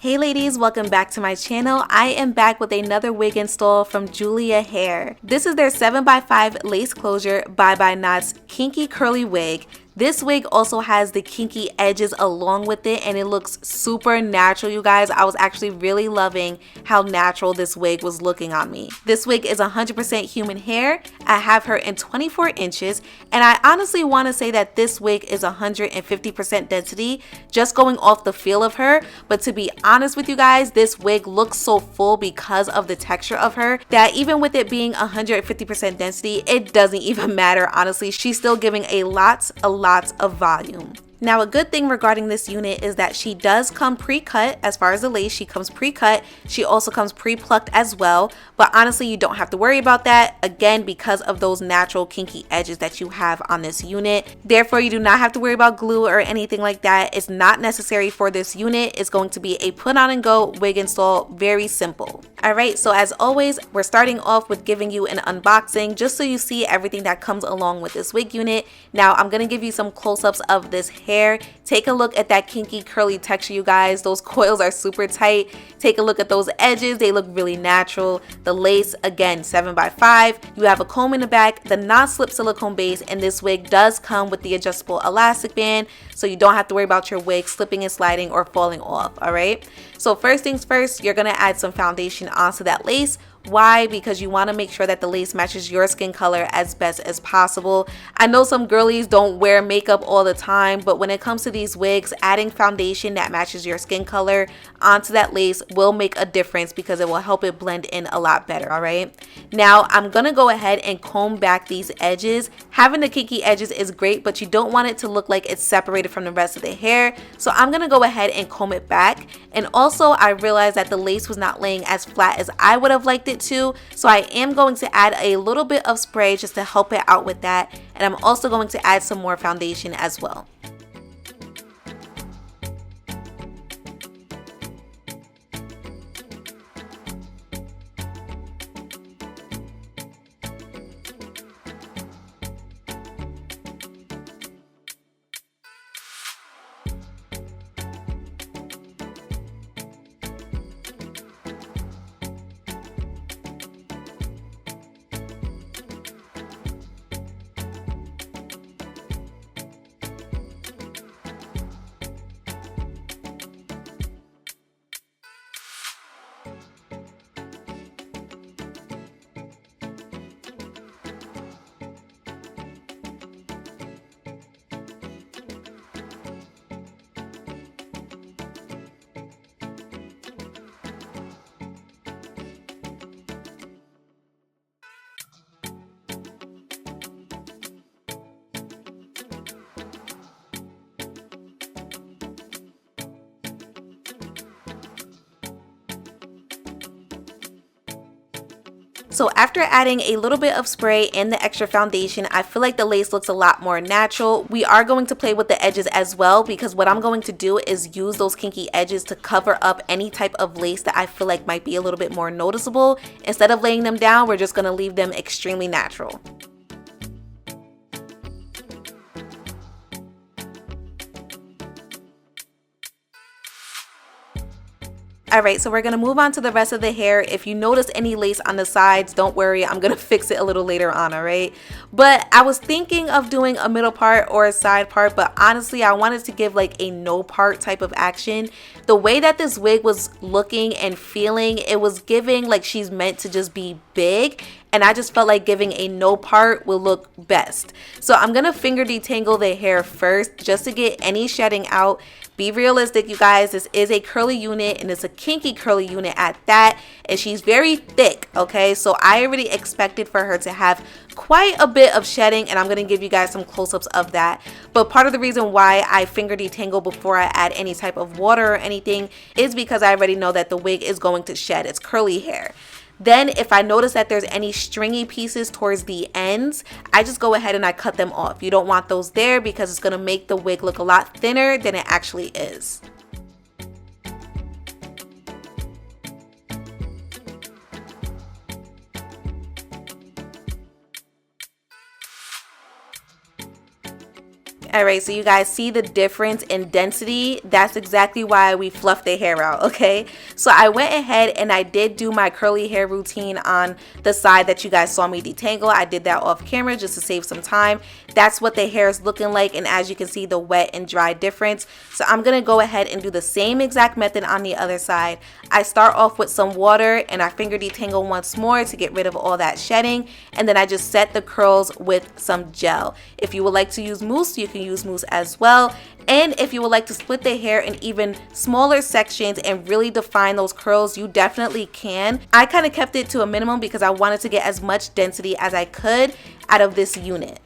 Hey ladies, welcome back to my channel. I am back with another wig install from Julia Hair. This is their 7x5 lace closure byebyeknots kinky curly wig. This wig also has the kinky edges along with it and it looks super natural, you guys. I was actually really loving how natural this wig was looking on me. This wig is 100% human hair. I have her in 24 inches and I honestly want to say that this wig is 150% density just going off the feel of her. But to be honest with you guys, this wig looks so full because of the texture of her that even with it being 150% density, it doesn't even matter. Honestly, she's still giving a lot of volume. Now, a good thing regarding this unit is that she does come pre-cut. As far as the lace, she comes pre-cut. She also comes pre-plucked as well. But honestly, you don't have to worry about that, again, because of those natural kinky edges that you have on this unit. Therefore, you do not have to worry about glue or anything like that. It's not necessary for this unit. It's going to be a put on and go wig install, very simple. Alright, so as always, we're starting off with giving you an unboxing just so you see everything that comes along with this wig unit. Now, I'm going to give you some close-ups of this hair. Take a look at that kinky curly texture, you guys. Those coils are super tight. Take a look at those edges. They look really natural. The lace, again, 7x5. You have a comb in the back, the non-slip silicone base, and this wig does come with the adjustable elastic band, so you don't have to worry about your wig slipping and sliding or falling off, alright? So first things first, you're going to add some foundation onto that lace. Why? Because you want to make sure that the lace matches your skin color as best as possible. I know some girlies don't wear makeup all the time, but when it comes to these wigs, adding foundation that matches your skin color onto that lace will make a difference because it will help it blend in a lot better, alright? Now, I'm going to go ahead and comb back these edges. Having the kinky edges is great, but you don't want it to look like it's separated from the rest of the hair. So I'm going to go ahead and comb it back. And also, I realized that the lace was not laying as flat as I would have liked it to, so I am going to add a little bit of spray just to help it out with that, and I'm also going to add some more foundation as well. So after adding a little bit of spray and the extra foundation, I feel like the lace looks a lot more natural. We are going to play with the edges as well, because what I'm going to do is use those kinky edges to cover up any type of lace that I feel like might be a little bit more noticeable. Instead of laying them down, we're just going to leave them extremely natural. Alright, so we're going to move on to the rest of the hair. If you notice any lace on the sides, don't worry, I'm going to fix it a little later on, alright? But I was thinking of doing a middle part or a side part, but honestly, I wanted to give like a no part type of action. The way that this wig was looking and feeling, it was giving like she's meant to just be big, and I just felt like giving a no part will look best. So I'm going to finger detangle the hair first just to get any shedding out. Be realistic, you guys. This is a curly unit and it's a kinky curly unit at that, and she's very thick, okay? So I already expected for her to have quite a bit of shedding, and I'm going to give you guys some close-ups of that. But part of the reason why I finger detangle before I add any type of water or anything is because I already know that the wig is going to shed. It's curly hair. Then if I notice that there's any stringy pieces towards the ends, I just go ahead and I cut them off. You don't want those there because it's going to make the wig look a lot thinner than it actually is. Alright, so you guys see the difference in density? That's exactly why we fluffed the hair out, okay? So I went ahead and I did do my curly hair routine on the side that you guys saw me detangle. I did that off camera just to save some time. That's what the hair is looking like, and as you can see, the wet and dry difference. So I'm going to go ahead and do the same exact method on the other side. I start off with some water and I finger detangle once more to get rid of all that shedding, and then I just set the curls with some gel. If you would like to use mousse, you can use mousse as well. And if you would like to split the hair in even smaller sections and really define those curls, you definitely can. I kind of kept it to a minimum because I wanted to get as much density as I could out of this unit.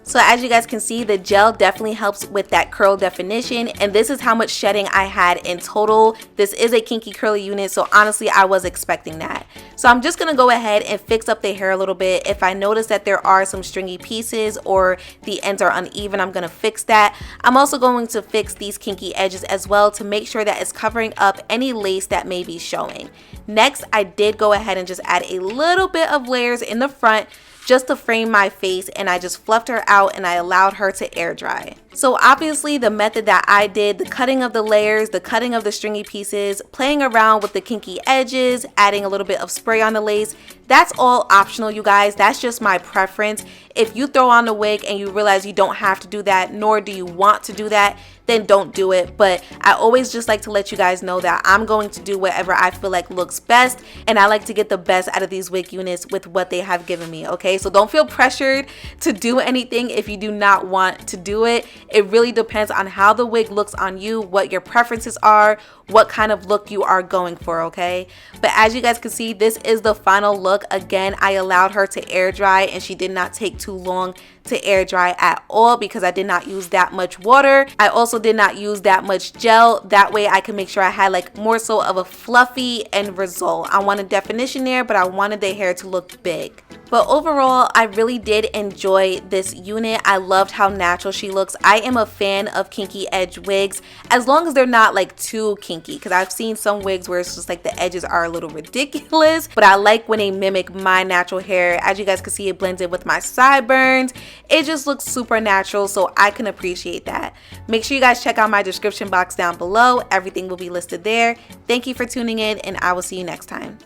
So as you guys can see, the gel definitely helps with that curl definition, and this is how much shedding I had in total. This is a kinky curly unit, so honestly I was expecting that. So I'm just going to go ahead and fix up the hair a little bit. If I notice that there are some stringy pieces or the ends are uneven, I'm going to fix that. I'm also going to fix these kinky edges as well to make sure that it's covering up any lace that may be showing. Next, I did go ahead and just add a little bit of layers in the front just to frame my face, and I just fluffed her out and I allowed her to air dry. So obviously the method that I did, the cutting of the layers, the cutting of the stringy pieces, playing around with the kinky edges, adding a little bit of spray on the lace, that's all optional, you guys. That's just my preference. If you throw on the wig and you realize you don't have to do that, nor do you want to do that, then don't do it. But I always just like to let you guys know that I'm going to do whatever I feel like looks best, and I like to get the best out of these wig units with what they have given me, okay? So don't feel pressured to do anything if you do not want to do it. It really depends on how the wig looks on you, what your preferences are, what kind of look you are going for, okay? But as you guys can see, this is the final look. Again, I allowed her to air dry, and she did not take too long to air dry at all because I did not use that much water. I also did not use that much gel. That way I could make sure I had like more so of a fluffy end result. I wanted definition there, but I wanted the hair to look big. But overall, I really did enjoy this unit. I loved how natural she looks. I am a fan of kinky edge wigs, as long as they're not like too kinky, because I've seen some wigs where it's just like the edges are a little ridiculous, but I like when they mimic my natural hair. As you guys can see, it blends in with my sideburns. It just looks super natural, so I can appreciate that. Make sure you guys check out my description box down below. Everything will be listed there. Thank you for tuning in, and I will see you next time.